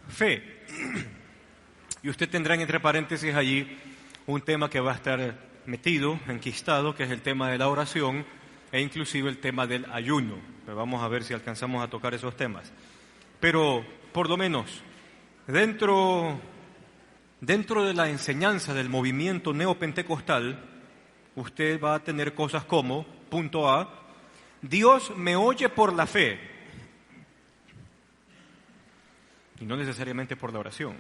fe. Y usted tendrá entre paréntesis allí un tema que va a estar metido, enquistado, que es el tema de la oración e inclusive el tema del ayuno. Pero vamos a ver si alcanzamos a tocar esos temas. Pero, por lo menos, dentro de la enseñanza del movimiento neopentecostal, usted va a tener cosas como, punto A, Dios me oye por la fe, y no necesariamente por la oración.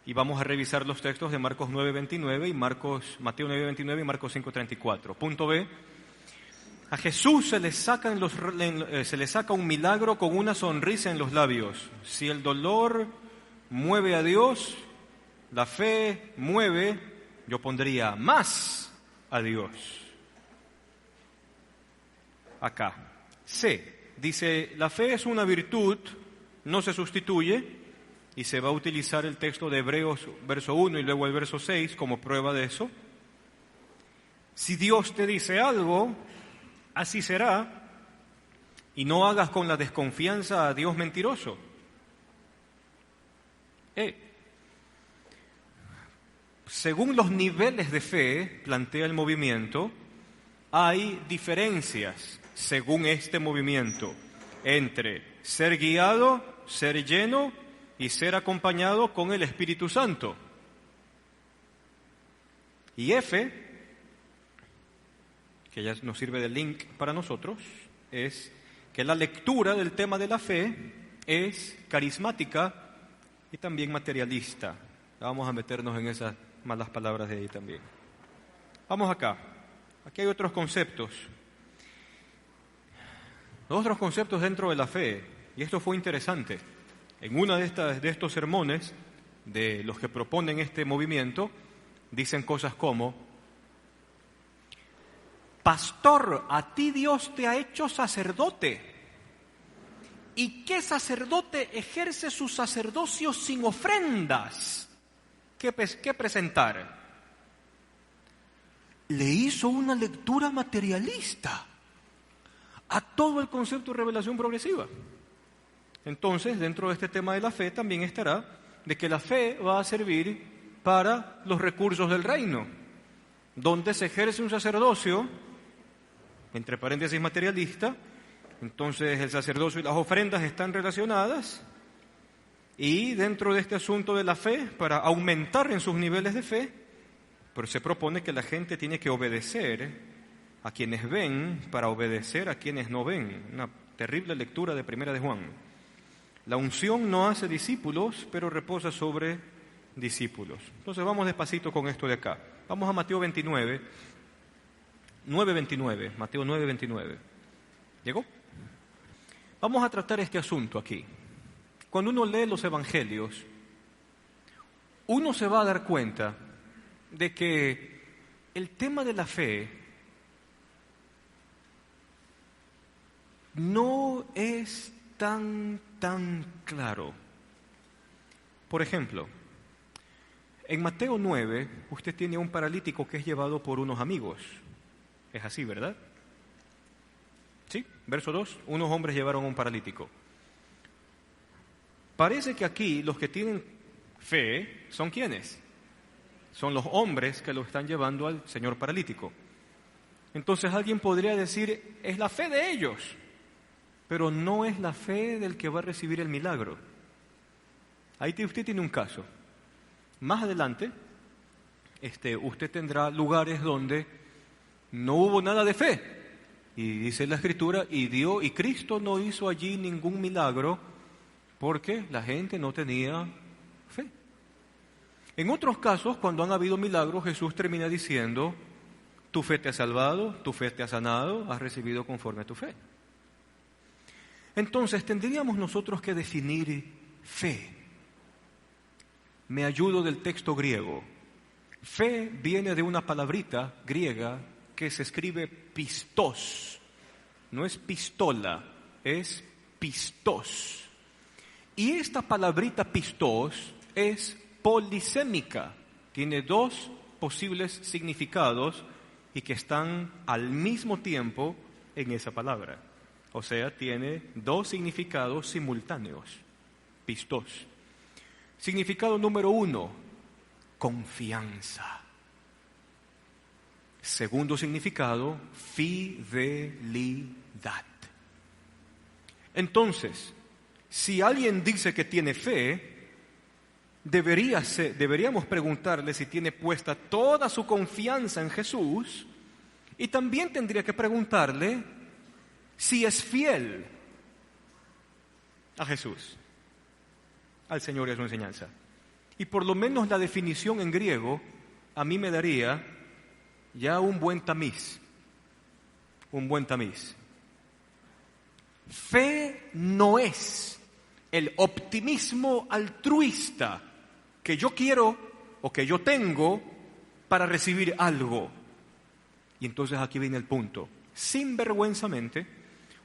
Y vamos a revisar los textos de Marcos 9:29 y Mateo 9:29 y Marcos 5:34. Punto B, a Jesús se le saca un milagro con una sonrisa en los labios. Si el dolor mueve a Dios, la fe mueve, yo pondría más a Dios. Acá. C, dice, la fe es una virtud, no se sustituye, y se va a utilizar el texto de Hebreos, verso 1 y luego el verso 6 como prueba de eso. Si Dios te dice algo, así será, y no hagas con la desconfianza a Dios mentiroso. Según los niveles de fe, plantea el movimiento, hay diferencias, según este movimiento, entre ser guiado, ser lleno y ser acompañado con el Espíritu Santo. Y F, que ya nos sirve de link para nosotros, es que la lectura del tema de la fe es carismática y también materialista. Vamos a meternos en esas malas palabras de ahí también. Vamos acá. Aquí hay otros conceptos. Otros conceptos dentro de la fe, y esto fue interesante. En uno de estos sermones, de los que proponen este movimiento, dicen cosas como, pastor, a ti Dios te ha hecho sacerdote. ¿Y qué sacerdote ejerce su sacerdocio sin ofrendas? ¿Qué presentar? Le hizo una lectura materialista a todo el concepto de revelación progresiva. Entonces, dentro de este tema de la fe también estará de que la fe va a servir para los recursos del reino, donde se ejerce un sacerdocio, entre paréntesis materialista. Entonces el sacerdocio y las ofrendas están relacionadas, y dentro de este asunto de la fe, para aumentar en sus niveles de fe, pero se propone que la gente tiene que obedecer a quienes ven para obedecer a quienes no ven. Una terrible lectura de Primera de Juan. La unción no hace discípulos, pero reposa sobre discípulos. Entonces vamos despacito con esto de acá. Vamos a Mateo 29, 9:29, Mateo 9:29. ¿Llegó? Vamos a tratar este asunto aquí. Cuando uno lee los evangelios, uno se va a dar cuenta de que el tema de la fe no es tan claro. Por ejemplo, en Mateo 9, usted tiene a un paralítico que es llevado por unos amigos. Es así, ¿verdad? Sí, verso 2, unos hombres llevaron a un paralítico. Parece que aquí los que tienen fe son ¿quiénes? Son los hombres que lo están llevando al señor paralítico. Entonces alguien podría decir, es la fe de ellos, pero no es la fe del que va a recibir el milagro. Ahí usted tiene un caso. Más adelante, usted tendrá lugares donde no hubo nada de fe. Y dice la Escritura, y Cristo no hizo allí ningún milagro porque la gente no tenía fe. En otros casos, cuando han habido milagros, Jesús termina diciendo, tu fe te ha salvado, tu fe te ha sanado, has recibido conforme a tu fe. Entonces, tendríamos nosotros que definir fe. Me ayudo del texto griego. Fe viene de una palabrita griega que se escribe pistos. No es pistola, es pistos. Y esta palabrita pistos es polisémica. Tiene dos posibles significados y que están al mismo tiempo en esa palabra. O sea, tiene dos significados simultáneos. pistos. Significado número 1, confianza. Segundo significado, fidelidad. Entonces, si alguien dice que tiene fe, deberíamos preguntarle si tiene puesta toda su confianza en Jesús, y también tendría que preguntarle si es fiel a Jesús, al Señor y a su enseñanza. Y por lo menos la definición en griego a mí me daría ya un buen tamiz. Un buen tamiz. Fe no es el optimismo altruista que yo quiero o que yo tengo para recibir algo. Y entonces aquí viene el punto. Sinvergüenzamente,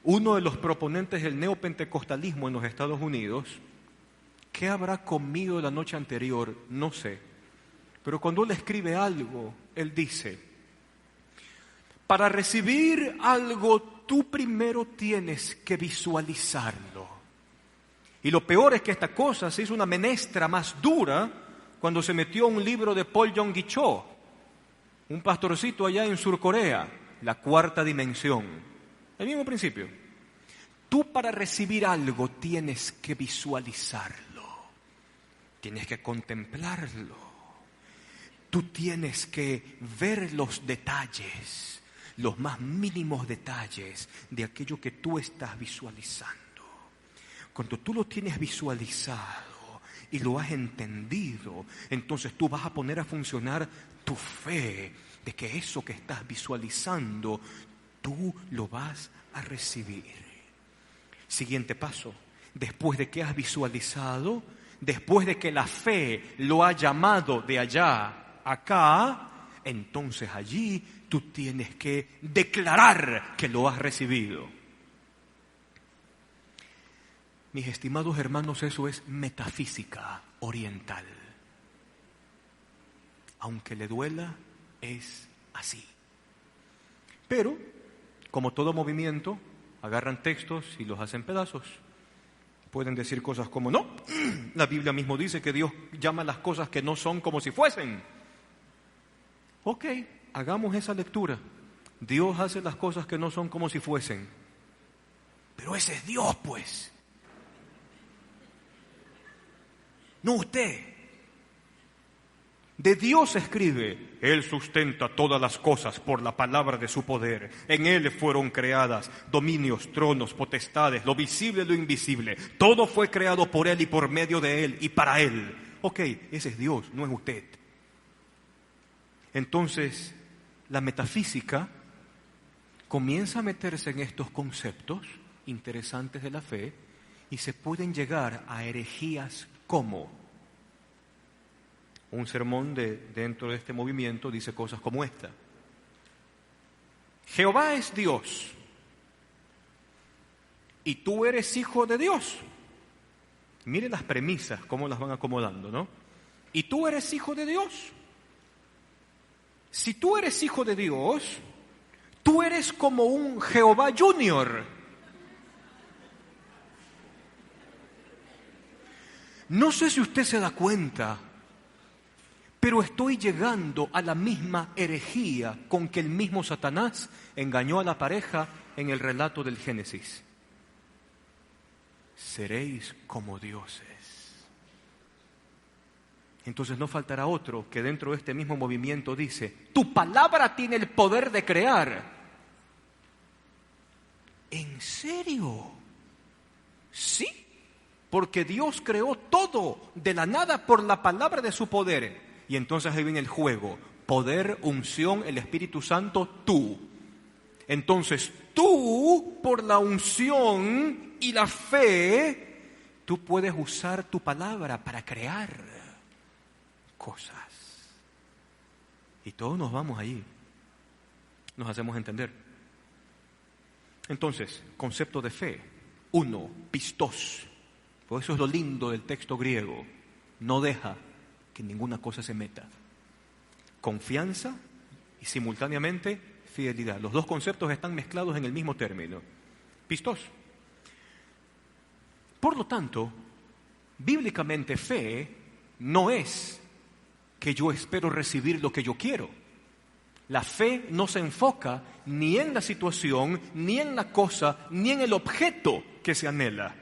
uno de los proponentes del neopentecostalismo en los Estados Unidos, ¿qué habrá comido la noche anterior? No sé. Pero cuando él escribe algo, él dice: para recibir algo, tú primero tienes que visualizarlo. Y lo peor es que esta cosa se hizo una menestra más dura cuando se metió un libro de Paul Yonggi Cho, un pastorcito allá en Surcorea, La Cuarta Dimensión. El mismo principio. Tú para recibir algo tienes que visualizarlo, tienes que contemplarlo, tú tienes que ver los detalles, los más mínimos detalles de aquello que tú estás visualizando. Cuando tú lo tienes visualizado y lo has entendido, entonces tú vas a poner a funcionar tu fe de que eso que estás visualizando, tú lo vas a recibir. Siguiente paso, después de que has visualizado, después de que la fe lo ha llamado de allá a acá, entonces allí tú tienes que declarar que lo has recibido. Mis estimados hermanos, eso es metafísica oriental. Aunque le duela, es así. Pero, como todo movimiento, agarran textos y los hacen pedazos. Pueden decir cosas como: no, la Biblia mismo dice que Dios llama las cosas que no son como si fuesen. Ok, hagamos esa lectura. Dios hace las cosas que no son como si fuesen. Pero ese es Dios, pues. No usted. De Dios escribe: Él sustenta todas las cosas por la palabra de su poder. En Él fueron creadas dominios, tronos, potestades, lo visible y lo invisible. Todo fue creado por Él y por medio de Él y para Él. Ok, ese es Dios, no es usted. Entonces, la metafísica comienza a meterse en estos conceptos interesantes de la fe y se pueden llegar a herejías como... Un sermón dentro de este movimiento dice cosas como esta: Jehová es Dios y tú eres hijo de Dios. Mire las premisas, cómo las van acomodando, ¿no? Y tú eres hijo de Dios. Si tú eres hijo de Dios, tú eres como un Jehová Junior. No sé si usted se da cuenta, pero estoy llegando a la misma herejía con que el mismo Satanás engañó a la pareja en el relato del Génesis. Seréis como dioses. Entonces no faltará otro que dentro de este mismo movimiento dice: tu palabra tiene el poder de crear. ¿En serio? Sí, porque Dios creó todo de la nada por la palabra de su poder. Y entonces ahí viene el juego: poder, unción, el Espíritu Santo, tú. Entonces tú, por la unción y la fe, tú puedes usar tu palabra para crear cosas. Y todos nos vamos allí. Nos hacemos entender. Entonces, concepto de fe. 1, pistos. Por eso es lo lindo del texto griego. No deja que ninguna cosa se meta. Confianza y simultáneamente fidelidad. Los dos conceptos están mezclados en el mismo término. Pistos. Por lo tanto, Bíblicamente, fe no es que yo espero recibir lo que yo quiero. La fe no se enfoca ni en la situación, ni en la cosa, ni en el objeto que se anhela.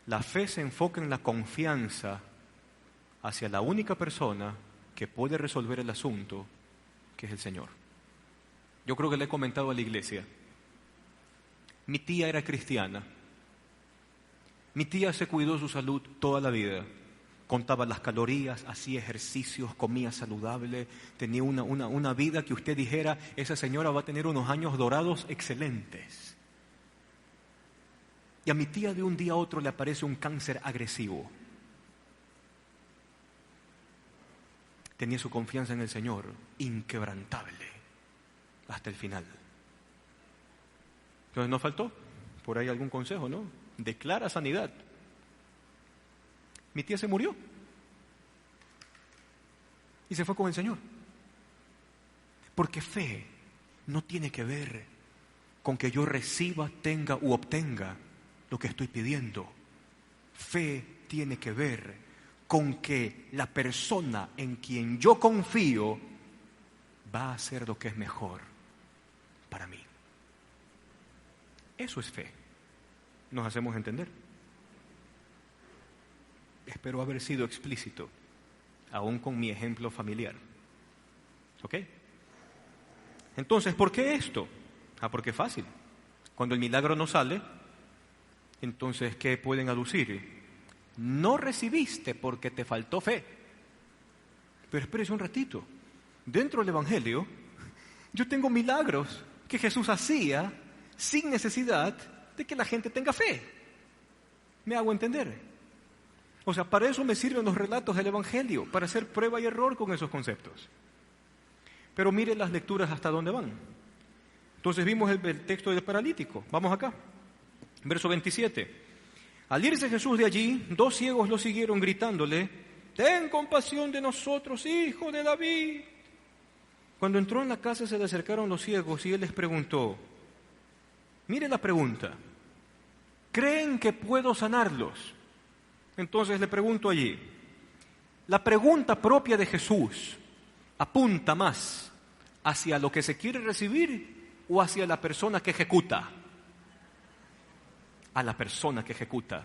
La fe se enfoca en la confianza hacia la única persona que puede resolver el asunto, que es el Señor. Yo creo que le he comentado a la iglesia. Mi tía era cristiana. Mi tía se cuidó de su salud toda la vida. Contaba las calorías, hacía ejercicios, comía saludable, tenía una vida que usted dijera, esa señora va a tener unos años dorados excelentes. Y a mi tía de un día a otro le aparece un cáncer agresivo. Tenía su confianza en el Señor, inquebrantable, hasta el final. Entonces no faltó por ahí algún consejo, ¿no? Declara sanidad. Mi tía se murió y se fue con el Señor. Porque fe no tiene que ver con que yo reciba, tenga u obtenga lo que estoy pidiendo. Fe tiene que ver con que la persona en quien yo confío va a hacer lo que es mejor para mí. Eso es fe. ¿Nos hacemos entender? Espero haber sido explícito, aún con mi ejemplo familiar. ¿Ok? Entonces, ¿por qué esto? Porque es fácil. Cuando el milagro no sale, entonces, ¿qué pueden aducir? No recibiste porque te faltó fe. Pero espérese un ratito. Dentro del Evangelio, yo tengo milagros que Jesús hacía sin necesidad de que la gente tenga fe. ¿Me hago entender? O sea, para eso me sirven los relatos del Evangelio, para hacer prueba y error con esos conceptos. Pero mire las lecturas hasta dónde van. Entonces vimos el texto del paralítico. Vamos acá. Verso 27. Al irse Jesús de allí, 2 ciegos lo siguieron gritándole, «Ten compasión de nosotros, hijo de David». Cuando entró en la casa se le acercaron los ciegos y él les preguntó, mire la pregunta, ¿creen que puedo sanarlos? Entonces le pregunto allí, la pregunta propia de Jesús apunta más hacia lo que se quiere recibir o hacia la persona que ejecuta. A la persona que ejecuta.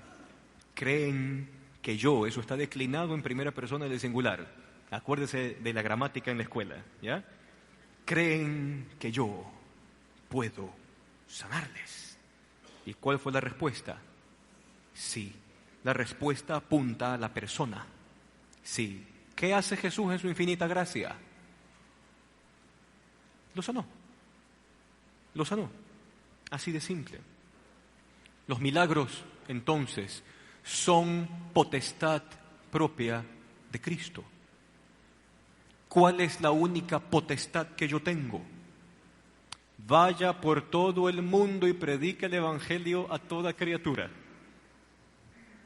¿Creen que yo? Eso está declinado en primera persona del singular. Acuérdese de la gramática en la escuela, ¿ya? ¿Creen que yo puedo sanarles? ¿Y cuál fue la respuesta? Sí. La respuesta apunta a la persona. Sí. ¿Qué hace Jesús en su infinita gracia? Lo sanó. Lo sanó. Así de simple. Los milagros, entonces, son potestad propia de Cristo. ¿Cuál es la única potestad que yo tengo? Vaya por todo el mundo y predique el Evangelio a toda criatura.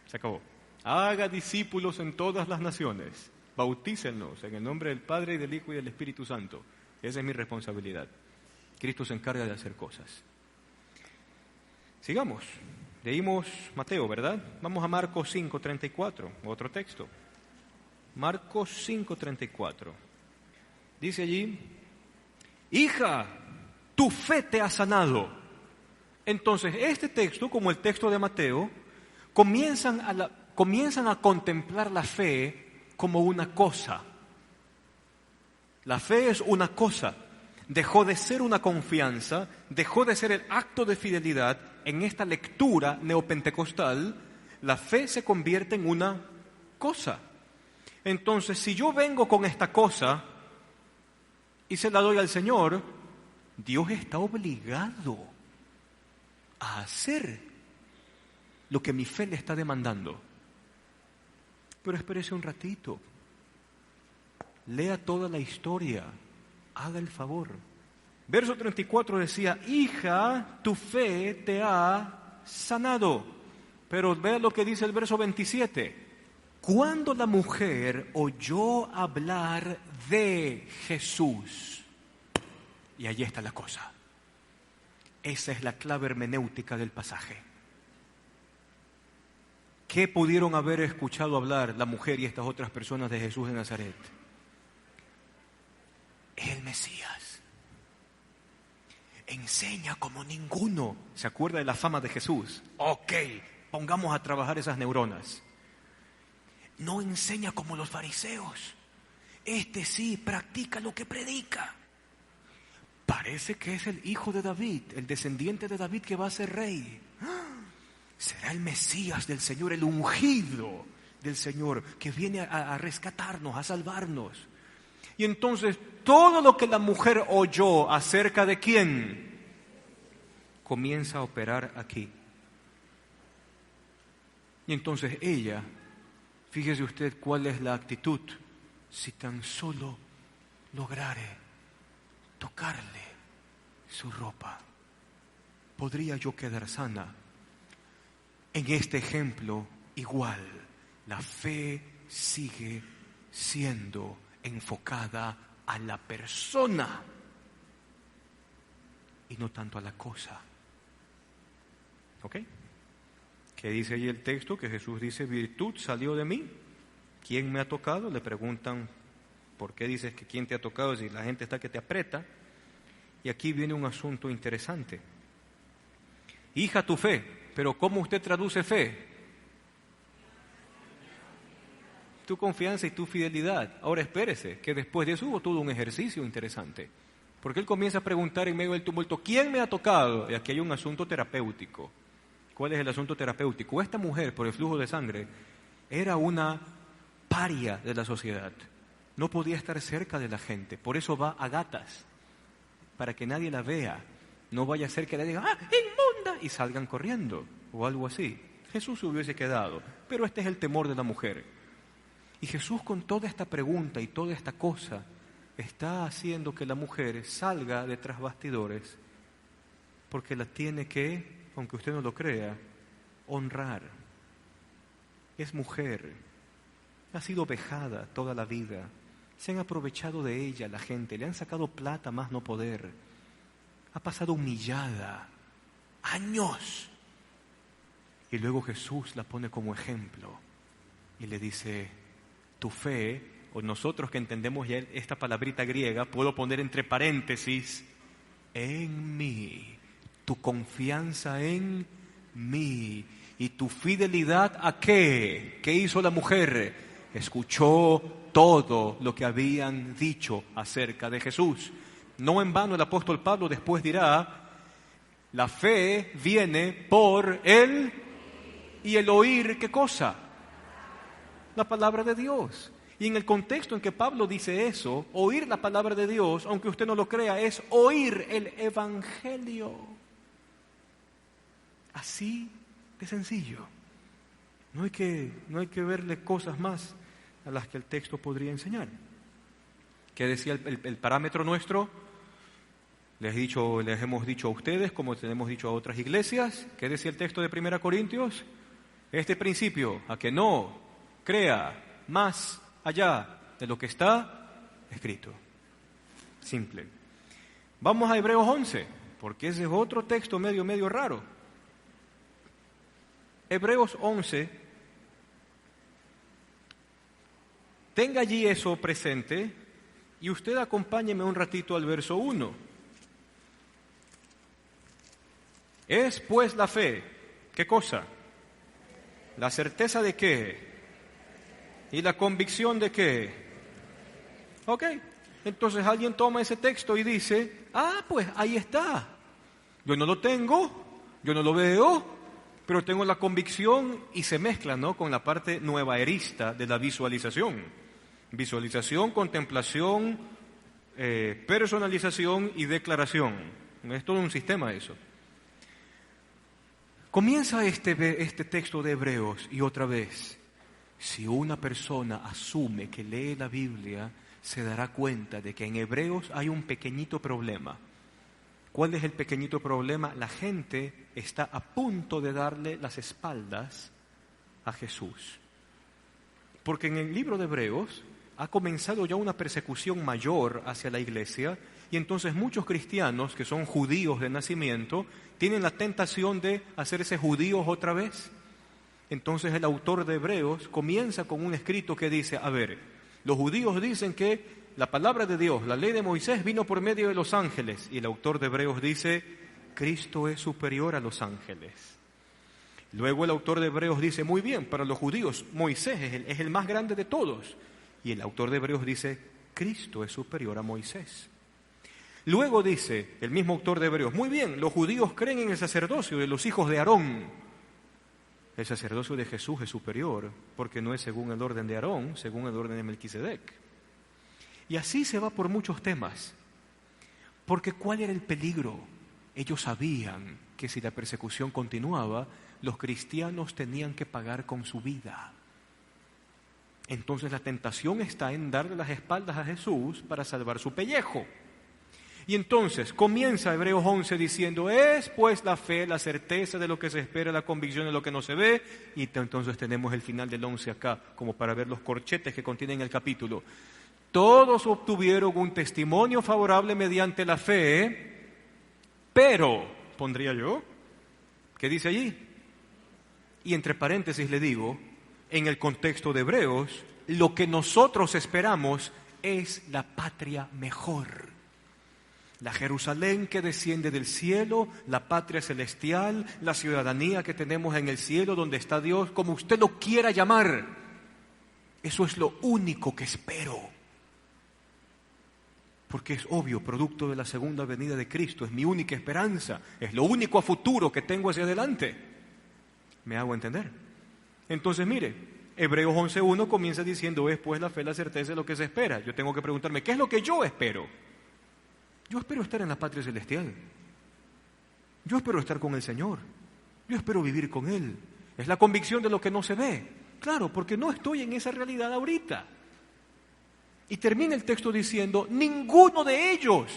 Se acabó. Haga discípulos en todas las naciones. Bautícenlos en el nombre del Padre y del Hijo y del Espíritu Santo. Esa es mi responsabilidad. Cristo se encarga de hacer cosas. Sigamos. Leímos Mateo, ¿verdad? Vamos a Marcos 5:34, otro texto. Marcos 5:34. Dice allí, hija, tu fe te ha sanado. Entonces, este texto, como el texto de Mateo, comienzan a contemplar la fe como una cosa. La fe es una cosa. Dejó de ser una confianza, dejó de ser el acto de fidelidad. En esta lectura neopentecostal, la fe se convierte en una cosa. Entonces, si yo vengo con esta cosa y se la doy al Señor, Dios está obligado a hacer lo que mi fe le está demandando. Pero espérese un ratito. Lea toda la historia. Haga el favor. Verso 34 decía, hija, tu fe te ha sanado. Pero vea lo que dice el verso 27. Cuando la mujer oyó hablar de Jesús, y allí está la cosa. Esa es la clave hermenéutica del pasaje. ¿qué pudieron haber escuchado hablar la mujer y estas otras personas de Jesús de Nazaret? El Mesías. Enseña como ninguno. ¿Se acuerda de la fama de Jesús? Ok, pongamos a trabajar esas neuronas. No enseña como los fariseos. Este sí practica lo que predica. Parece que es el hijo de David, el descendiente de David que va a ser rey. Será el Mesías del Señor, el ungido del Señor, que viene a rescatarnos, a salvarnos. Y entonces todo lo que la mujer oyó acerca de quién comienza a operar aquí. Y entonces ella, fíjese usted cuál es la actitud. Si tan solo lograre tocarle su ropa, ¿podría yo quedar sana? En este ejemplo, igual, la fe sigue siendo enfocada a la persona y no tanto a la cosa. ¿Ok? ¿Qué dice ahí el texto? Que Jesús dice, virtud salió de mí. ¿Quién me ha tocado? Le preguntan, ¿por qué dices que quién te ha tocado si la gente está que te aprieta? Y aquí viene un asunto interesante. Hija, tu fe. Pero ¿cómo usted traduce fe? Tu confianza y tu fidelidad. Ahora espérese, que después de eso hubo todo un ejercicio interesante. Porque él comienza a preguntar en medio del tumulto, ¿quién me ha tocado? Y aquí hay un asunto terapéutico. ¿Cuál es el asunto terapéutico? Esta mujer, por el flujo de sangre, era una paria de la sociedad. No podía estar cerca de la gente. Por eso va a gatas, para que nadie la vea. No vaya a ser que le digan, ¡ah, inmunda! Y salgan corriendo, o algo así. Jesús se hubiese quedado, pero este es el temor de la mujer. Y Jesús, con toda esta pregunta y toda esta cosa, está haciendo que la mujer salga de tras bastidores, porque la tiene que, aunque usted no lo crea, honrar. Es mujer, ha sido vejada toda la vida, se han aprovechado de ella la gente, le han sacado plata más no poder. Ha pasado humillada años. Y luego Jesús la pone como ejemplo y le dice, tu fe, o nosotros que entendemos ya esta palabrita griega, puedo poner entre paréntesis, en mí, tu confianza en mí y tu fidelidad ¿a qué? ¿Qué hizo la mujer? Escuchó todo lo que habían dicho acerca de Jesús. No en vano el apóstol Pablo después dirá, la fe viene por el y el oír, ¿qué cosa? La palabra de Dios. Y en el contexto en que Pablo dice eso, oír la palabra de Dios, aunque usted no lo crea, es oír el Evangelio. Así de sencillo. No hay que verle cosas más a las que el texto podría enseñar. ¿Qué decía el parámetro nuestro? Les hemos dicho a ustedes, como les hemos dicho a otras iglesias. ¿Qué decía el texto de 1 Corintios? Este principio, a que no crea más allá de lo que está escrito. Simple. Vamos a Hebreos 11, porque ese es otro texto medio raro. Hebreos 11, tenga allí eso presente y usted acompáñeme un ratito al verso 1. Es pues la fe, ¿qué cosa? La certeza de qué y la convicción de qué. Ok, entonces alguien toma ese texto y dice, pues ahí está. Yo no lo tengo, yo no lo veo, pero tengo la convicción y se mezcla, ¿no?, con la parte nuevaerista de la visualización. Visualización, contemplación, personalización y declaración. Es todo un sistema eso. Comienza este texto de Hebreos y otra vez, si una persona asume que lee la Biblia, se dará cuenta de que en Hebreos hay un pequeñito problema. ¿Cuál es el pequeñito problema? La gente está a punto de darle las espaldas a Jesús. Porque en el libro de Hebreos ha comenzado ya una persecución mayor hacia la iglesia y entonces muchos cristianos que son judíos de nacimiento tienen la tentación de hacerse judíos otra vez. Entonces el autor de Hebreos comienza con un escrito que dice, a ver, los judíos dicen que la palabra de Dios, la ley de Moisés, vino por medio de los ángeles. Y el autor de Hebreos dice, Cristo es superior a los ángeles. Luego el autor de Hebreos dice, muy bien, para los judíos Moisés es el más grande de todos. Y el autor de Hebreos dice, Cristo es superior a Moisés. Luego dice el mismo autor de Hebreos, muy bien, los judíos creen en el sacerdocio de los hijos de Aarón. El sacerdocio de Jesús es superior, porque no es según el orden de Aarón, según el orden de Melquisedec. Y así se va por muchos temas. Porque ¿cuál era el peligro? Ellos sabían que si la persecución continuaba, los cristianos tenían que pagar con su vida. Entonces la tentación está en darle las espaldas a Jesús para salvar su pellejo. Y entonces comienza Hebreos 11 diciendo, es pues la fe, la certeza de lo que se espera, la convicción de lo que no se ve. Y entonces tenemos el final del 11 acá, como para ver los corchetes que contienen el capítulo. Todos obtuvieron un testimonio favorable mediante la fe, pero, pondría yo, ¿qué dice allí? Y entre paréntesis le digo, en el contexto de Hebreos, lo que nosotros esperamos es la patria mejor. La Jerusalén que desciende del cielo, la patria celestial, la ciudadanía que tenemos en el cielo, donde está Dios, como usted lo quiera llamar. Eso es lo único que espero. Porque es obvio, producto de la segunda venida de Cristo, es mi única esperanza, es lo único a futuro que tengo hacia adelante. ¿Me hago entender? Entonces, mire, Hebreos 11.1 comienza diciendo, es pues la fe, la certeza de lo que se espera. Yo tengo que preguntarme, ¿qué es lo que yo espero? Yo espero estar en la patria celestial. Yo espero estar con el Señor. Yo espero vivir con Él. Es la convicción de lo que no se ve. Claro, porque no estoy en esa realidad ahorita. Y termina el texto diciendo, ninguno de ellos.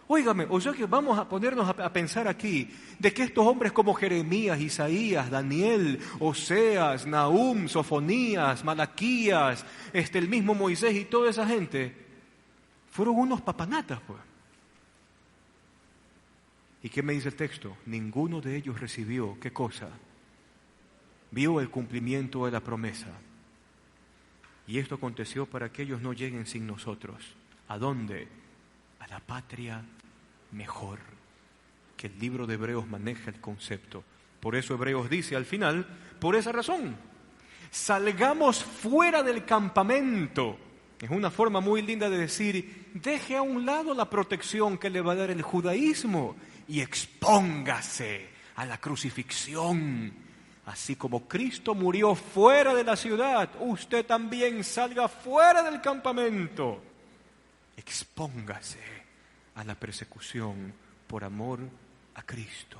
Óigame, o sea que vamos a ponernos a pensar aquí de que estos hombres como Jeremías, Isaías, Daniel, Oseas, Nahum, Sofonías, Malaquías, el mismo Moisés y toda esa gente, fueron unos papanatas, pues. ¿Y qué me dice el texto? Ninguno de ellos recibió, ¿qué cosa? Vio el cumplimiento de la promesa. Y esto aconteció para que ellos no lleguen sin nosotros. ¿A dónde? A la patria mejor. Que el libro de Hebreos maneja el concepto. Por eso Hebreos dice al final, por esa razón, salgamos fuera del campamento. Es una forma muy linda de decir, deje a un lado la protección que le va a dar el judaísmo y expóngase a la crucifixión. Así como Cristo murió fuera de la ciudad, usted también salga fuera del campamento. Expóngase a la persecución por amor a Cristo.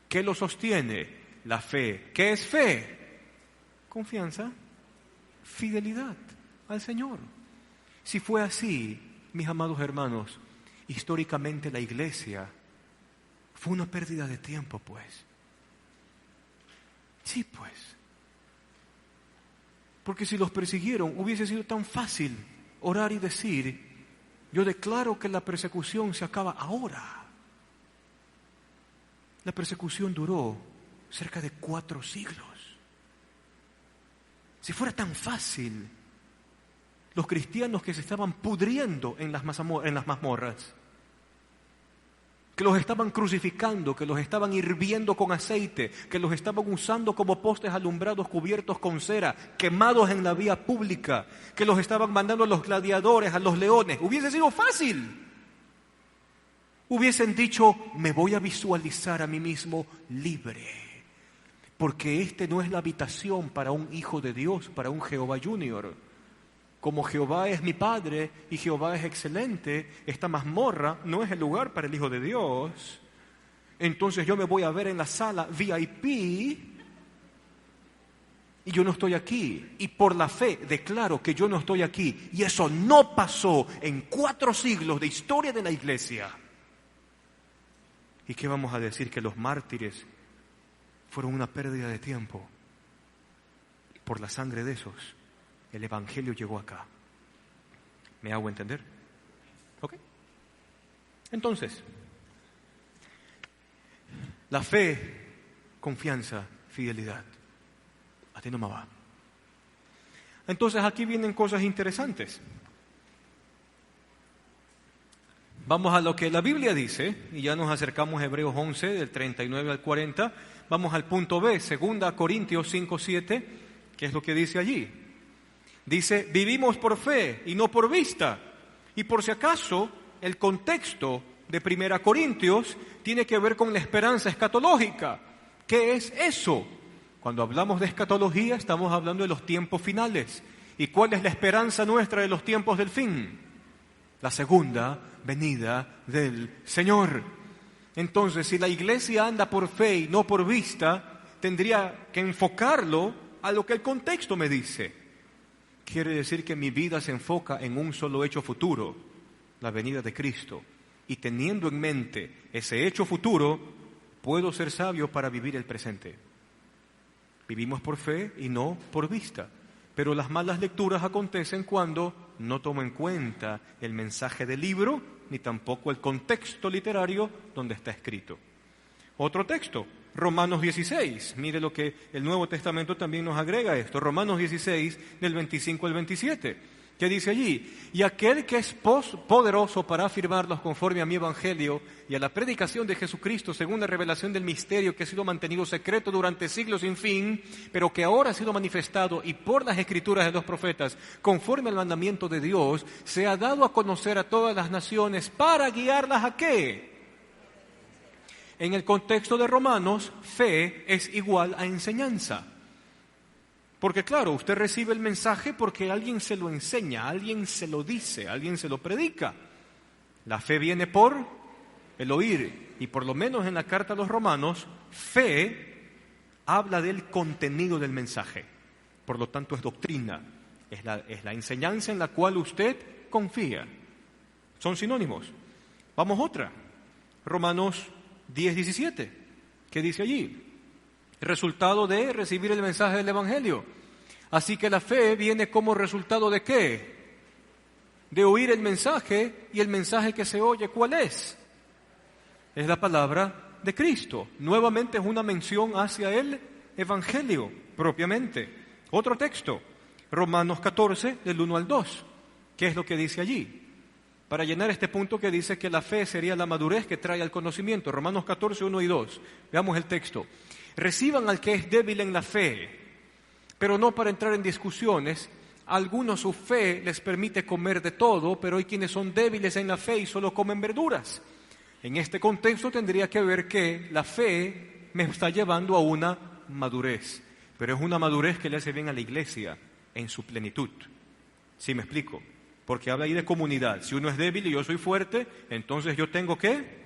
¿Qué lo sostiene? La fe. ¿Qué es fe? Confianza, fidelidad al Señor. Si fue así, mis amados hermanos, históricamente la iglesia fue una pérdida de tiempo, pues. Sí, pues. Porque si los persiguieron, hubiese sido tan fácil orar y decir, yo declaro que la persecución se acaba ahora. La persecución duró cerca de 4 siglos. Si fuera tan fácil, los cristianos que se estaban pudriendo en las mazmorras, que los estaban crucificando, que los estaban hirviendo con aceite, que los estaban usando como postes alumbrados cubiertos con cera, quemados en la vía pública, que los estaban mandando a los gladiadores, a los leones, hubiese sido fácil. Hubiesen dicho, me voy a visualizar a mí mismo libre, porque no es la habitación para un hijo de Dios, para un Jehová Junior. Como Jehová es mi Padre y Jehová es excelente, esta mazmorra no es el lugar para el Hijo de Dios. Entonces yo me voy a ver en la sala VIP y yo no estoy aquí. Y por la fe declaro que yo no estoy aquí. Y eso no pasó en 4 siglos de historia de la iglesia. ¿Y qué vamos a decir? Que los mártires fueron una pérdida de tiempo. Por la sangre de esos, el Evangelio llegó acá. ¿Me hago entender? ¿Ok? Entonces, la fe, confianza, fidelidad. a ti no me va. Entonces aquí vienen cosas interesantes. Vamos a lo que la Biblia dice, y ya nos acercamos a Hebreos 11, del 39 al 40. Vamos al punto B, 2 Corintios 5, 7, ¿qué es lo que dice allí? Dice, vivimos por fe y no por vista. Y por si acaso, el contexto de 1 Corintios tiene que ver con la esperanza escatológica. ¿Qué es eso? Cuando hablamos de escatología, estamos hablando de los tiempos finales. ¿Y cuál es la esperanza nuestra de los tiempos del fin? La segunda venida del Señor. Entonces, si la iglesia anda por fe y no por vista, tendría que enfocarlo a lo que el contexto me dice. Quiere decir que mi vida se enfoca en un solo hecho futuro, la venida de Cristo. Y teniendo en mente ese hecho futuro, puedo ser sabio para vivir el presente. Vivimos por fe y no por vista. Pero las malas lecturas acontecen cuando no tomo en cuenta el mensaje del libro, ni tampoco el contexto literario donde está escrito. Otro texto, Romanos 16. Mire lo que el Nuevo Testamento también nos agrega esto. Romanos 16, del 25 al 27. ¿Qué dice allí? Y aquel que es poderoso para afirmarlos conforme a mi evangelio y a la predicación de Jesucristo según la revelación del misterio que ha sido mantenido secreto durante siglos sin fin, pero que ahora ha sido manifestado y por las escrituras de los profetas, conforme al mandamiento de Dios, se ha dado a conocer a todas las naciones para guiarlas ¿a qué? En el contexto de Romanos, fe es igual a enseñanza. Porque claro, usted recibe el mensaje porque alguien se lo enseña, alguien se lo dice, alguien se lo predica. La fe viene por el oír. Y por lo menos en la carta a los Romanos, fe habla del contenido del mensaje. Por lo tanto es doctrina, es la enseñanza en la cual usted confía. Son sinónimos. Vamos a otra. Romanos 10, 17. ¿Qué dice allí? Resultado de recibir el mensaje del Evangelio. Así que la fe viene como resultado ¿de qué? De oír el mensaje, y el mensaje que se oye, ¿cuál es? Es la palabra de Cristo. Nuevamente es una mención hacia el Evangelio, propiamente. Otro texto, Romanos 14, del 1 al 2. ¿Qué es lo que dice allí? Para llenar este punto que dice que la fe sería la madurez que trae al conocimiento. Romanos 14, 1 y 2. Veamos el texto. Reciban al que es débil en la fe, pero no para entrar en discusiones. A algunos su fe les permite comer de todo, pero hay quienes son débiles en la fe y solo comen verduras. En este contexto tendría que ver que la fe me está llevando a una madurez, pero es una madurez que le hace bien a la iglesia en su plenitud. ¿Sí me explico? Porque habla ahí de comunidad. Si uno es débil y yo soy fuerte, entonces yo tengo que...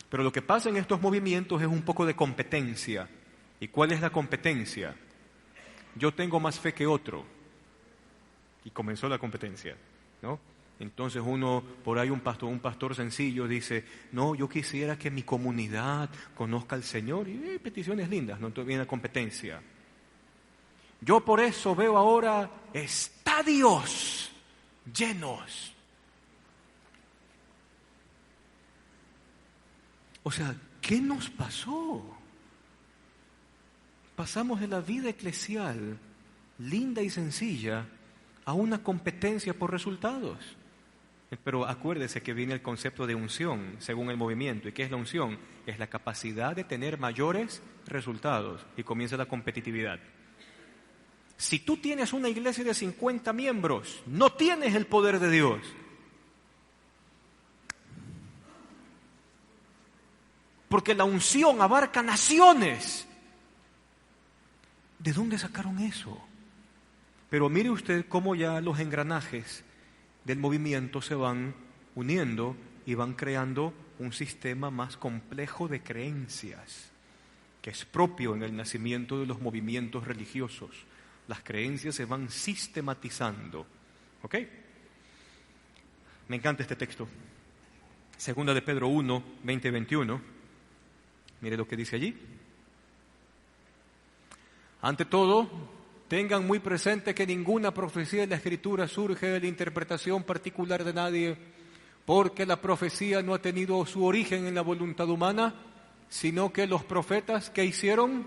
Pero lo que pasa en estos movimientos es un poco de competencia. ¿Y cuál es la competencia? Yo tengo más fe que otro. Y comenzó la competencia, ¿no? Entonces uno, por ahí un pastor sencillo dice, no, yo quisiera que mi comunidad conozca al Señor. Y peticiones lindas, ¿no? Entonces viene la competencia. Yo por eso veo ahora estadios llenos. O sea, ¿qué nos pasó? Pasamos de la vida eclesial, linda y sencilla, a una competencia por resultados. Pero acuérdese que viene el concepto de unción, según el movimiento. ¿Y qué es la unción? Es la capacidad de tener mayores resultados. Y comienza la competitividad. Si tú tienes una iglesia de 50 miembros, no tienes el poder de Dios. Porque la unción abarca naciones. ¿De dónde sacaron eso? Pero mire usted cómo ya los engranajes del movimiento se van uniendo y van creando un sistema más complejo de creencias, que es propio en el nacimiento de los movimientos religiosos. Las creencias se van sistematizando. ¿Ok? Me encanta este texto. Segunda de Pedro 1, 20 y 21. Mire lo que dice allí. Ante todo, tengan muy presente que ninguna profecía de la Escritura surge de la interpretación particular de nadie, porque la profecía no ha tenido su origen en la voluntad humana, sino que los profetas, ¿qué hicieron?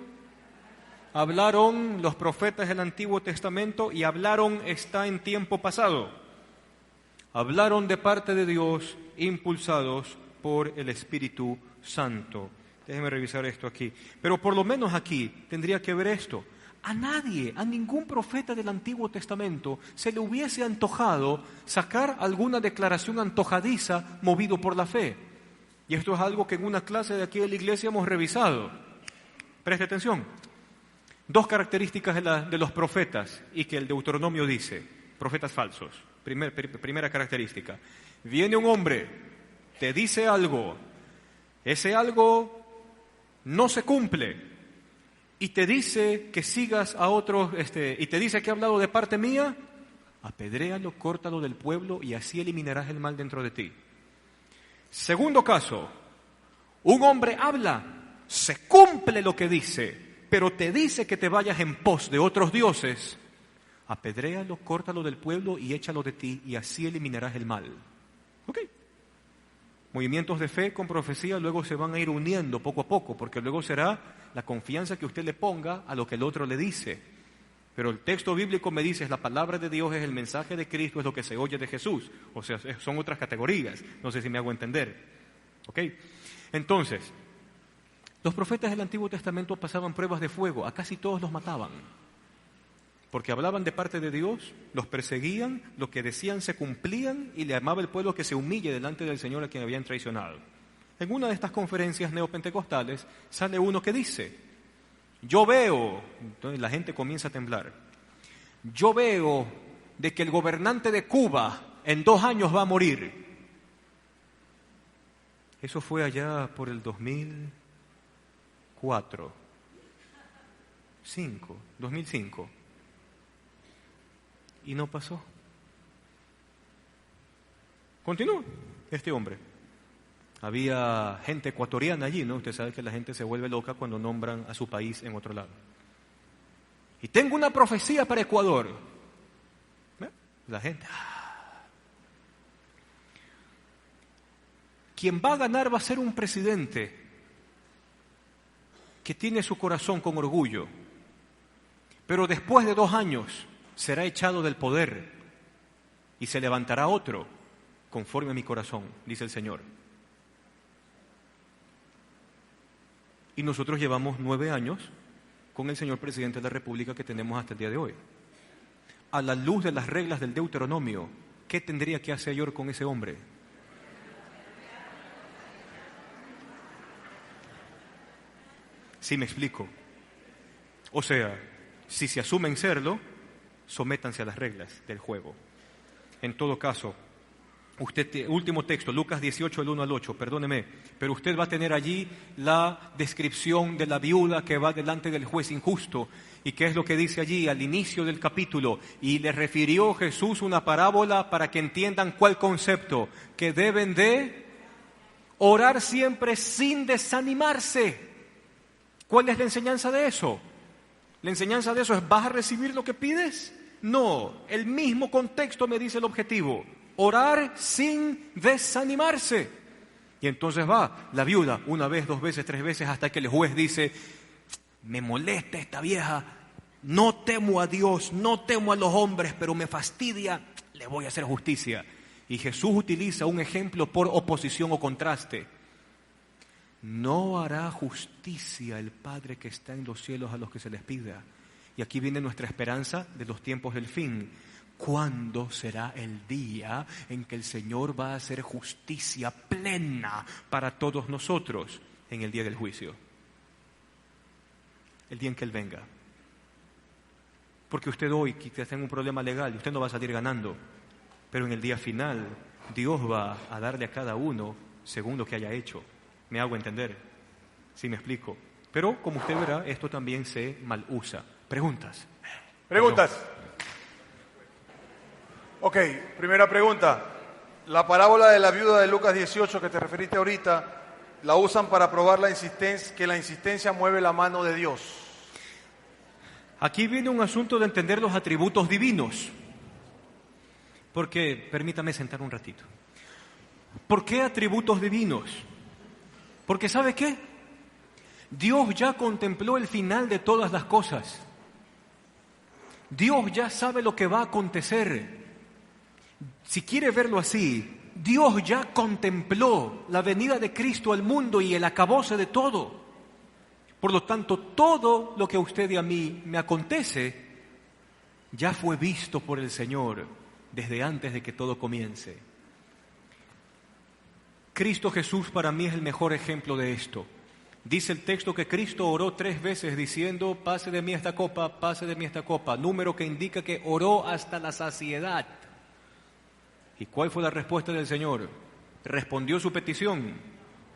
hablaron los profetas del Antiguo Testamento, y hablaron está en tiempo pasado. Hablaron de parte de Dios, impulsados por el Espíritu Santo. Déjenme revisar esto aquí. Pero por lo menos aquí tendría que ver esto. A nadie, a ningún profeta del Antiguo Testamento se le hubiese antojado sacar alguna declaración antojadiza movido por la fe. Y esto es algo que en una clase de aquí de la iglesia hemos revisado. Preste atención. 2 características de los profetas y que el Deuteronomio dice, profetas falsos. Primera característica. Viene un hombre, te dice algo, ese algo no se cumple, y te dice que sigas a otros, y te dice que ha hablado de parte mía, apedréalo, córtalo del pueblo y así eliminarás el mal dentro de ti. Segundo caso, un hombre habla, se cumple lo que dice, pero te dice que te vayas en pos de otros dioses, apedréalo, córtalo del pueblo y échalo de ti y así eliminarás el mal. ¿Ok? Movimientos de fe con profecía luego se van a ir uniendo poco a poco, porque luego será la confianza que usted le ponga a lo que el otro le dice. Pero el texto bíblico me dice, es la palabra de Dios, es el mensaje de Cristo, es lo que se oye de Jesús. O sea, son otras categorías. No sé si me hago entender. ¿Ok? Entonces, los profetas del Antiguo Testamento pasaban pruebas de fuego, a casi todos los mataban. Porque hablaban de parte de Dios, los perseguían, lo que decían se cumplían y le amaba el pueblo que se humille delante del Señor a quien habían traicionado. En una de estas conferencias neopentecostales sale uno que dice, yo veo, entonces la gente comienza a temblar, yo veo de que el gobernante de Cuba en 2 años va a morir. Eso fue allá por el 2005. Y no pasó. Continuó este hombre. Había gente ecuatoriana allí, ¿no? Usted sabe que la gente se vuelve loca cuando nombran a su país en otro lado. Y tengo una profecía para Ecuador. La gente. Quien va a ganar va a ser un presidente que tiene su corazón con orgullo, pero después de 2 años será echado del poder y se levantará otro conforme a mi corazón, dice el Señor. Y nosotros llevamos 9 años con el señor presidente de la República que tenemos hasta el día de hoy. A la luz de las reglas del Deuteronomio, ¿qué tendría que hacer yo con ese hombre? ¿Sí me explico? O sea, si se asumen serlo, sométanse a las reglas del juego. En todo caso, último texto, Lucas 18, el 1 al 8, perdóneme, pero usted va a tener allí la descripción de la viuda que va delante del juez injusto. ¿Y qué es lo que dice allí al inicio del capítulo? Y le refirió Jesús una parábola para que entiendan cuál concepto, que deben de orar siempre sin desanimarse. ¿Cuál es la enseñanza de eso? La enseñanza de eso es, ¿vas a recibir lo que pides? No, el mismo contexto me dice el objetivo, orar sin desanimarse. Y entonces va la viuda 1 vez, 2 veces, 3 veces, hasta que el juez dice, me molesta esta vieja, no temo a Dios, no temo a los hombres, pero me fastidia, le voy a hacer justicia. Y Jesús utiliza un ejemplo por oposición o contraste. No hará justicia el Padre que está en los cielos a los que se les pida. Y aquí viene nuestra esperanza de los tiempos del fin. ¿Cuándo será el día en que el Señor va a hacer justicia plena para todos nosotros? En el día del juicio. El día en que Él venga. Porque usted hoy quizás tenga un problema legal y usted no va a salir ganando. Pero en el día final, Dios va a darle a cada uno según lo que haya hecho. ¿Me hago entender? ¿Sí me explico? Pero, como usted verá, esto también se mal usa. ¿Preguntas? ¿Preguntas? Ok, primera pregunta. La parábola de la viuda de Lucas 18 que te referiste ahorita, la usan para probar que la insistencia mueve la mano de Dios. Aquí viene un asunto de entender los atributos divinos. Porque, permítame sentar un ratito. ¿Por qué atributos divinos? Porque ¿sabe qué? Dios ya contempló el final de todas las cosas. Dios ya sabe lo que va a acontecer. Si quiere verlo así, Dios ya contempló la venida de Cristo al mundo y el acabose de todo. Por lo tanto, todo lo que a usted y a mí me acontece ya fue visto por el Señor desde antes de que todo comience. Cristo Jesús para mí es el mejor ejemplo de esto. Dice el texto que Cristo oró 3 veces diciendo, pase de mí esta copa, pase de mí esta copa, número que indica que oró hasta la saciedad. ¿Y cuál fue la respuesta del Señor? Respondió su petición.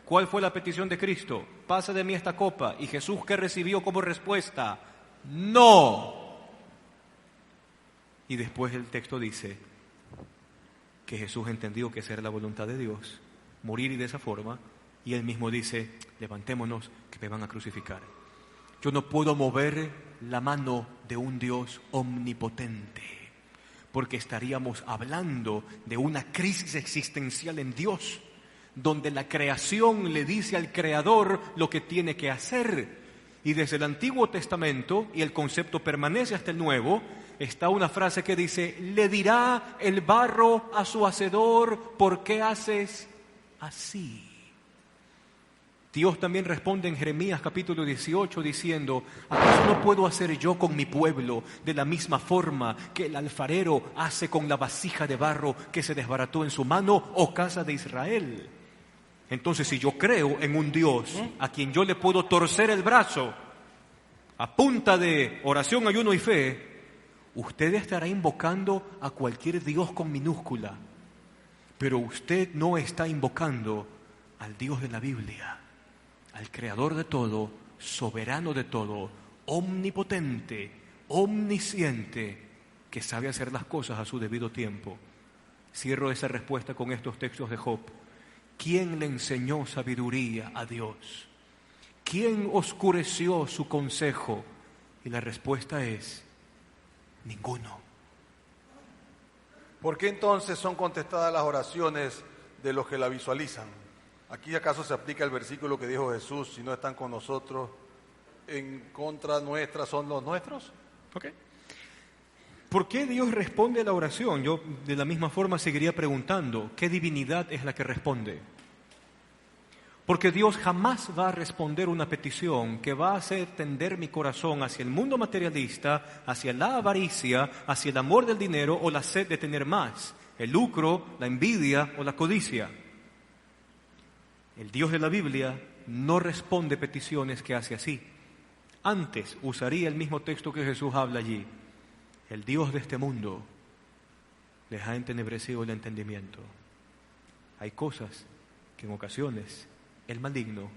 ¿Cuál fue la petición de Cristo? Pase de mí esta copa. ¿Y Jesús qué recibió como respuesta? ¡No! Y después el texto dice que Jesús entendió que esa era la voluntad de Dios, morir y de esa forma, y él mismo dice, levantémonos que me van a crucificar. Yo no puedo mover la mano de un Dios omnipotente, porque estaríamos hablando de una crisis existencial en Dios, donde la creación le dice al Creador lo que tiene que hacer. Y desde el Antiguo Testamento, y el concepto permanece hasta el Nuevo, está una frase que dice, le dirá el barro a su hacedor, ¿por qué haces así? Dios también responde en Jeremías capítulo 18 diciendo, ¿acaso no puedo hacer yo con mi pueblo de la misma forma que el alfarero hace con la vasija de barro que se desbarató en su mano, oh casa de Israel? Entonces, si yo creo en un Dios a quien yo le puedo torcer el brazo a punta de oración, ayuno y fe, usted estará invocando a cualquier Dios con minúscula, pero usted no está invocando al Dios de la Biblia, al creador de todo, soberano de todo, omnipotente, omnisciente, que sabe hacer las cosas a su debido tiempo. Cierro esa respuesta con estos textos de Job. ¿Quién le enseñó sabiduría a Dios? ¿Quién oscureció su consejo? Y la respuesta es, ninguno. ¿Por qué entonces son contestadas las oraciones de los que la visualizan? ¿Aquí acaso se aplica el versículo que dijo Jesús, si no están con nosotros, en contra nuestra son los nuestros? Okay. ¿Por qué Dios responde a la oración? Yo de la misma forma seguiría preguntando, ¿qué divinidad es la que responde? Porque Dios jamás va a responder una petición que va a hacer tender mi corazón hacia el mundo materialista, hacia la avaricia, hacia el amor del dinero o la sed de tener más, el lucro, la envidia o la codicia. El Dios de la Biblia no responde peticiones que hace así. Antes usaría el mismo texto que Jesús habla allí. El Dios de este mundo les ha entenebrecido el entendimiento. Hay cosas que en ocasiones el maligno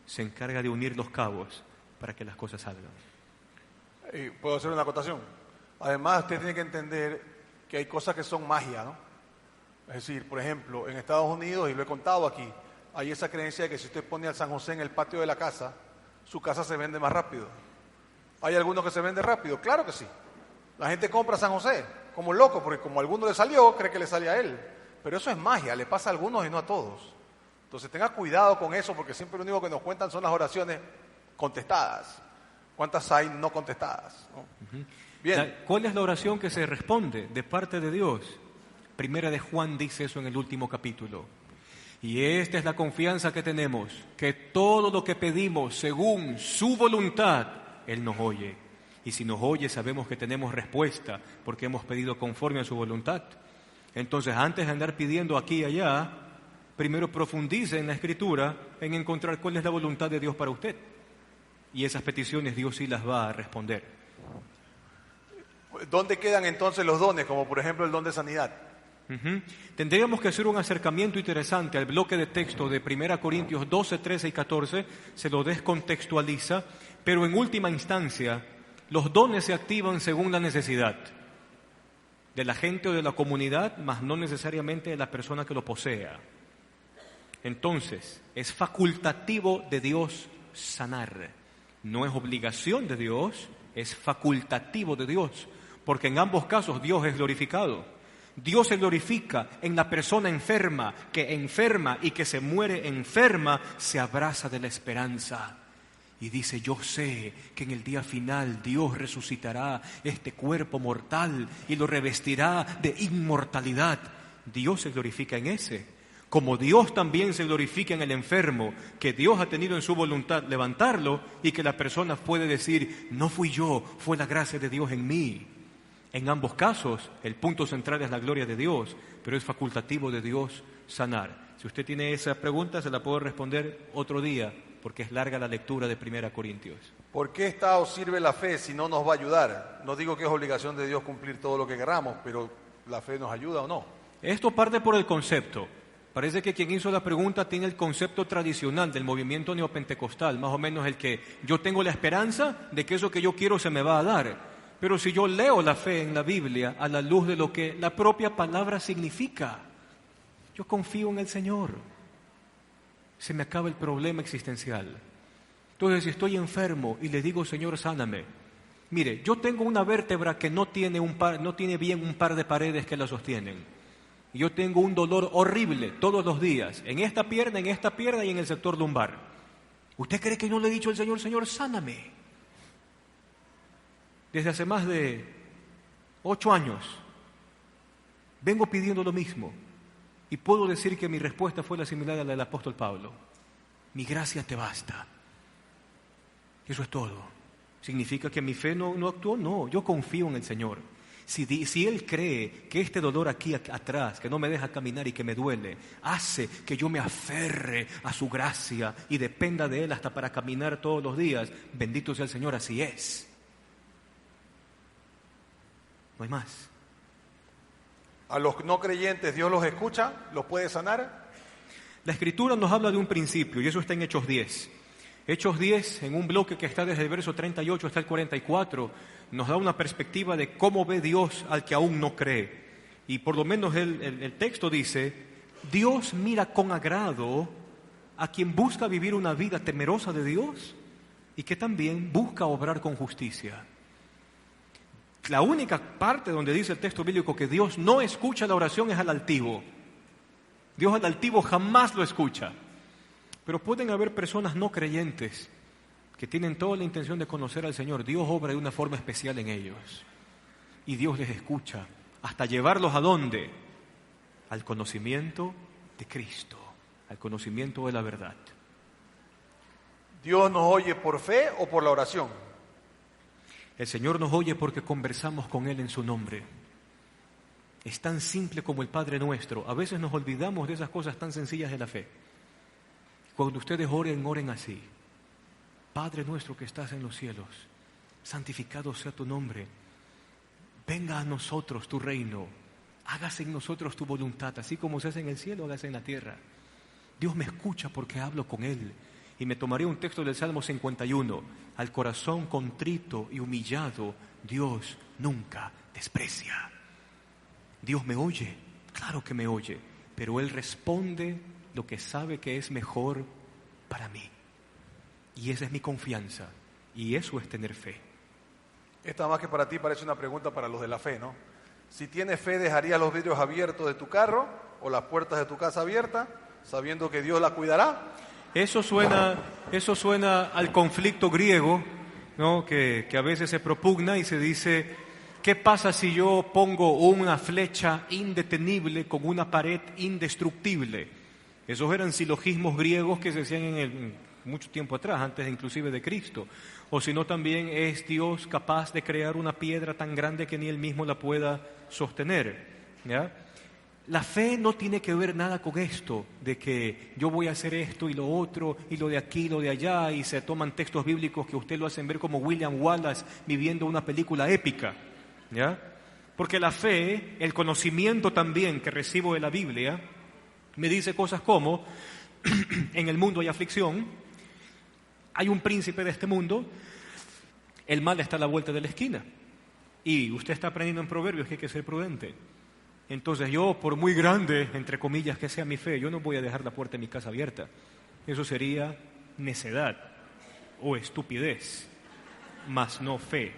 se encarga de unir los cabos para que las cosas salgan. ¿Puedo hacer una acotación? Además, usted tiene que entender que hay cosas que son magia, ¿no? Es decir, por ejemplo, en Estados Unidos, y lo he contado aquí, hay esa creencia de que si usted pone al San José en el patio de la casa, su casa se vende más rápido. ¿Hay alguno que se vende rápido? Claro que sí. La gente compra San José como loco, porque como a alguno le salió, cree que le sale a él. Pero eso es magia, le pasa a algunos y no a todos. Entonces tenga cuidado con eso, porque siempre lo único que nos cuentan son las oraciones contestadas. ¿Cuántas hay no contestadas? ¿No? Uh-huh. Bien. ¿Cuál es la oración que se responde de parte de Dios? Primera de Juan dice eso en el último capítulo. Y esta es la confianza que tenemos, que todo lo que pedimos según su voluntad, Él nos oye. Y si nos oye, sabemos que tenemos respuesta, porque hemos pedido conforme a su voluntad. Entonces, antes de andar pidiendo aquí y allá, primero profundice en la Escritura, en encontrar cuál es la voluntad de Dios para usted. Y esas peticiones Dios sí las va a responder. ¿Dónde quedan entonces los dones, como por ejemplo el don de sanidad? Uh-huh. Tendríamos que hacer un acercamiento interesante al bloque de texto de 1 Corintios 12, 13 y 14, se lo descontextualiza, pero en última instancia, los dones se activan según la necesidad de la gente o de la comunidad, mas no necesariamente de la persona que lo posea. Entonces, es facultativo de Dios sanar. No es obligación de Dios, es facultativo de Dios, porque en ambos casos Dios es glorificado. Dios se glorifica en la persona enferma, que enferma y que se muere enferma, se abraza de la esperanza. y dice, yo sé que en el día final Dios resucitará este cuerpo mortal y lo revestirá de inmortalidad. Dios se glorifica en ese. Como Dios también se glorifica en el enfermo, que Dios ha tenido en su voluntad levantarlo y que la persona puede decir, no fui yo, fue la gracia de Dios en mí. En ambos casos, el punto central es la gloria de Dios, pero es facultativo de Dios sanar. Si usted tiene esa pregunta, se la puedo responder otro día, porque es larga la lectura de 1 Corintios. ¿Por qué está o sirve la fe si no nos va a ayudar? No digo que es obligación de Dios cumplir todo lo que queramos, pero ¿la fe nos ayuda o no? Esto parte por el concepto. Parece que quien hizo la pregunta tiene el concepto tradicional del movimiento neopentecostal, más o menos el que yo tengo la esperanza de que eso que yo quiero se me va a dar. Pero si yo leo la fe en la Biblia a la luz de lo que la propia palabra significa, yo confío en el Señor. Se me acaba el problema existencial. Entonces, si estoy enfermo y le digo, Señor, sáname. Mire, yo tengo una vértebra que no tiene bien un par de paredes que la sostienen. Y yo tengo un dolor horrible todos los días, en esta pierna y en el sector lumbar. ¿Usted cree que no le he dicho al Señor, Señor, sáname? Desde hace más de 8 años vengo pidiendo lo mismo. Y puedo decir que mi respuesta fue la similar a la del apóstol Pablo. Mi gracia te basta. Eso es todo. ¿Significa que mi fe no actuó? No, yo confío en el Señor. Si Él cree que este dolor aquí atrás, que no me deja caminar y que me duele, hace que yo me aferre a su gracia y dependa de Él hasta para caminar todos los días, bendito sea el Señor, así es. No hay más. ¿A los no creyentes Dios los escucha? ¿Los puede sanar? La Escritura nos habla de un principio y eso está en Hechos 10. Hechos 10, en un bloque que está desde el verso 38 hasta el 44, nos da una perspectiva de cómo ve Dios al que aún no cree. Y por lo menos el texto dice, Dios mira con agrado a quien busca vivir una vida temerosa de Dios y que también busca obrar con justicia. La única parte donde dice el texto bíblico que Dios no escucha la oración es al altivo. Dios al altivo jamás lo escucha. Pero pueden haber personas no creyentes que tienen toda la intención de conocer al Señor. Dios obra de una forma especial en ellos. Y Dios les escucha hasta llevarlos ¿a dónde? Al conocimiento de Cristo, al conocimiento de la verdad. ¿Dios nos oye por fe o por la oración? El Señor nos oye porque conversamos con Él en su nombre. Es tan simple como el Padre Nuestro. A veces nos olvidamos de esas cosas tan sencillas de la fe. Cuando ustedes oren, oren así. Padre nuestro que estás en los cielos, santificado sea tu nombre. Venga a nosotros tu reino. Hágase en nosotros tu voluntad, así como se hace en el cielo, hágase en la tierra. Dios me escucha porque hablo con Él. Y me tomaré un texto del Salmo 51. Al corazón contrito y humillado, Dios nunca desprecia. Dios me oye, claro que me oye, pero Él responde lo que sabe que es mejor para mí. Y esa es mi confianza, y eso es tener fe. Esta más que para ti parece una pregunta para los de la fe, ¿no? Si tienes fe, ¿dejarías los vidrios abiertos de tu carro o las puertas de tu casa abiertas, sabiendo que Dios la cuidará? Eso suena al conflicto griego, ¿no? que a veces se propugna y se dice, ¿qué pasa si yo pongo una flecha indetenible con una pared indestructible? Esos eran silogismos griegos que se hacían en mucho tiempo atrás, antes inclusive de Cristo. O si no, también es Dios capaz de crear una piedra tan grande que ni Él mismo la pueda sostener, ¿ya? La fe no tiene que ver nada con esto, de que yo voy a hacer esto y lo otro, y lo de aquí, y lo de allá, y se toman textos bíblicos que usted lo hacen ver como William Wallace viviendo una película épica, ¿ya? Porque la fe, el conocimiento también que recibo de la Biblia, me dice cosas como, en el mundo hay aflicción, hay un príncipe de este mundo, el mal está a la vuelta de la esquina, y usted está aprendiendo en Proverbios que hay que ser prudente. Entonces yo, por muy grande, entre comillas, que sea mi fe, yo no voy a dejar la puerta de mi casa abierta. Eso sería necedad o estupidez, mas no fe.